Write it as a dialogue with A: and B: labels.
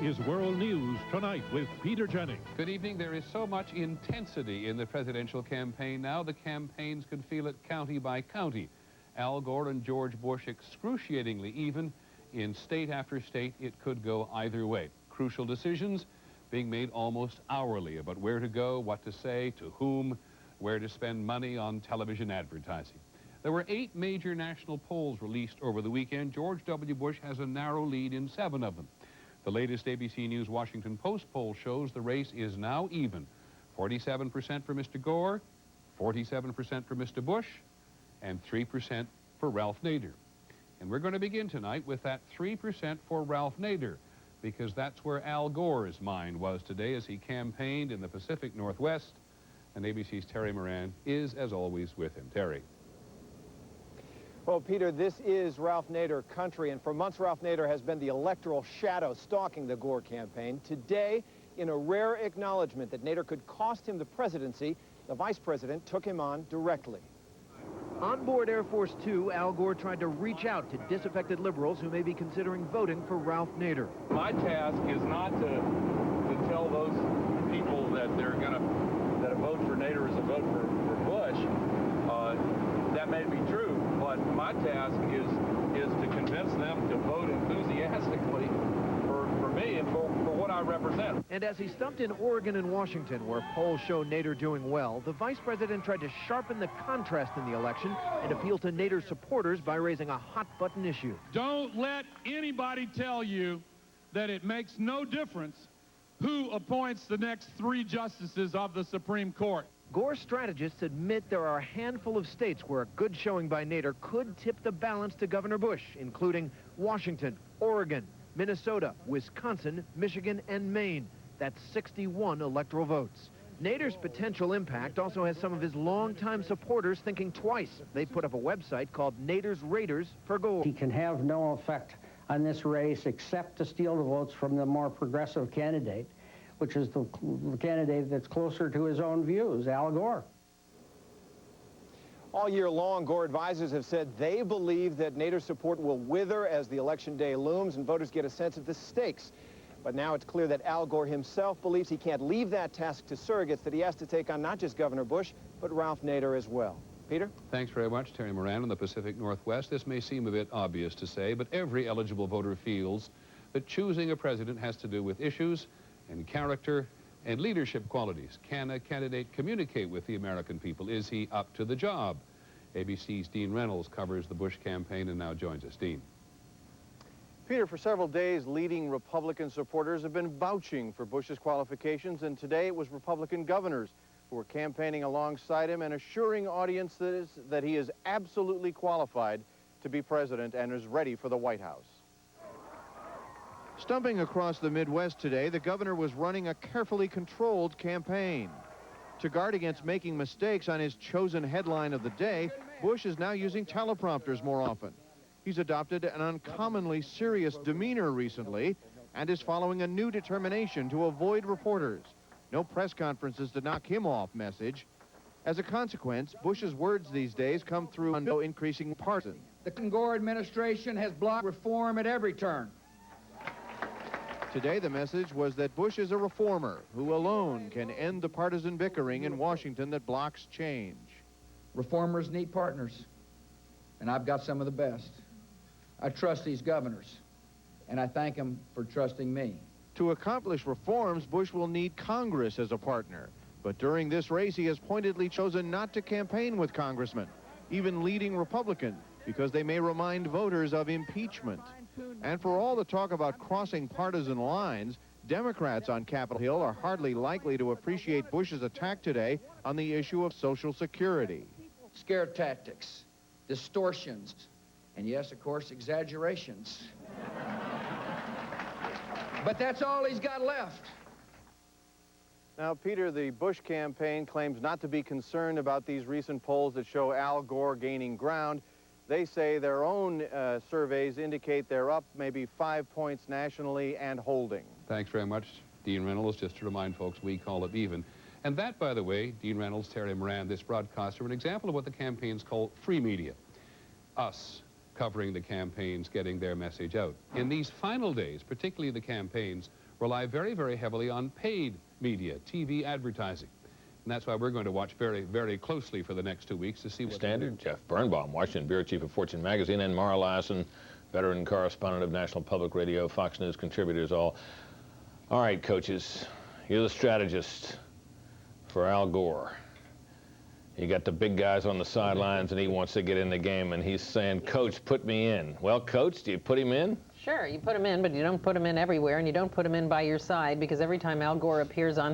A: is World News Tonight with Peter Jennings.
B: Good evening. There is so much intensity in the presidential campaign now, the campaigns could feel it county by county. Al Gore and George Bush excruciatingly even. In state after state, it could go either way. Crucial decisions being made almost hourly about where to go, what to say, to whom, where to spend money on television advertising. There were 8 major national polls released over the weekend. George W. Bush has a narrow lead in 7 of them. The latest ABC News Washington Post poll shows the race is now even. 47% for Mr. Gore, 47% for Mr. Bush, and 3% for Ralph Nadar. And we're going to begin tonight with that 3% for Ralph Nadar, because that's where Al Gore's mind was today as he campaigned in the Pacific Northwest. And ABC's Terry Moran is, as always, with him. Terry.
C: Well, Peter, this is Ralph Nadar country, and for months Ralph Nadar has been the electoral shadow stalking the Gore campaign. Today, in a rare acknowledgement that Nadar could cost him the presidency, the vice president took him on directly.
D: On board Air Force Two, Al Gore tried to reach out to disaffected liberals who may be considering voting for Ralph Nadar.
E: My task is not to tell those people that that a vote for Nader is a vote for Bush. That may be true, but my task is to convince them to vote enthusiastically for me and for what I represent.
D: And as he stumped in Oregon and Washington, where polls show Nadar doing well, the vice president tried to sharpen the contrast in the election and appeal to Nadar's supporters by raising a hot-button issue.
F: Don't let anybody tell you that it makes no difference who appoints the next 3 justices of the Supreme Court.
D: Gore strategists admit there are a handful of states where a good showing by Nadar could tip the balance to Governor Bush, including Washington, Oregon, Minnesota, Wisconsin, Michigan, and Maine. That's 61 electoral votes. Nader's potential impact also has some of his longtime supporters thinking twice. They put up a website called Nader's Raiders for Gore.
G: He can have no effect on this race except to steal the votes from the more progressive candidate, which is the candidate that's closer to his own views, Al Gore.
C: All year long, Gore advisors have said they believe that Nader's support will wither as the election day looms and voters get a sense of the stakes. But now it's clear that Al Gore himself believes he can't leave that task to surrogates, that he has to take on not just Governor Bush, but Ralph Nadar as well. Peter?
B: Thanks very much, Terry Moran. In the Pacific Northwest, this may seem a bit obvious to say, but every eligible voter feels that choosing a president has to do with issues and character and leadership qualities. Can a candidate communicate with the American people? Is he up to the job? ABC's Dean Reynolds covers the Bush campaign and now joins us. Dean.
H: Peter, for several days, leading Republican supporters have been vouching for Bush's qualifications, and today it was Republican governors who were campaigning alongside him and assuring audiences that he is absolutely qualified to be president and is ready for the White House. Stumping across the Midwest today, the governor was running a carefully controlled campaign. To guard against making mistakes on his chosen headline of the day, Bush is now using teleprompters more often. He's adopted an uncommonly serious demeanor recently and is following a new determination to avoid reporters. No press conferences to knock him off message. As a consequence, Bush's words these days come through on no increasing partisan.
I: The Gore administration has blocked reform at every turn.
H: Today, the message was that Bush is a reformer who alone can end the partisan bickering in Washington that blocks change.
I: Reformers need partners, and I've got some of the best. I trust these governors, and I thank them for trusting me.
H: To accomplish reforms, Bush will need Congress as a partner. But during this race, he has pointedly chosen not to campaign with congressmen, even leading Republicans, because they may remind voters of impeachment. And for all the talk about crossing partisan lines, Democrats on Capitol Hill are hardly likely to appreciate Bush's attack today on the issue of Social Security.
I: Scare tactics, distortions, and yes, of course, exaggerations. But that's all he's got left.
H: Now, Peter, the Bush campaign claims not to be concerned about these recent polls that show Al Gore gaining ground. They say their own surveys indicate they're up maybe 5 points nationally and holding.
B: Thanks very much, Dean Reynolds. Just to remind folks, we call it even. And that, by the way, Dean Reynolds, Terry Moran, this broadcaster, an example of what the campaigns call free media. Us covering the campaigns, getting their message out. In these final days, particularly the campaigns, rely very, very heavily on paid media, TV advertising. And that's why we're going to watch very, very closely for the next 2 weeks to see what
J: Standard. Jeff Birnbaum, Washington Bureau Chief of Fortune Magazine, and Mara Lassen, veteran correspondent of National Public Radio, Fox News contributors all. All right, coaches, you're the strategist for Al Gore. You got the big guys on the sidelines, and he wants to get in the game, and he's saying, Coach, put me in. Well, Coach, do you put him in?
K: Sure, you put him in, but you don't put him in everywhere, and you don't put him in by your side, because every time Al Gore appears on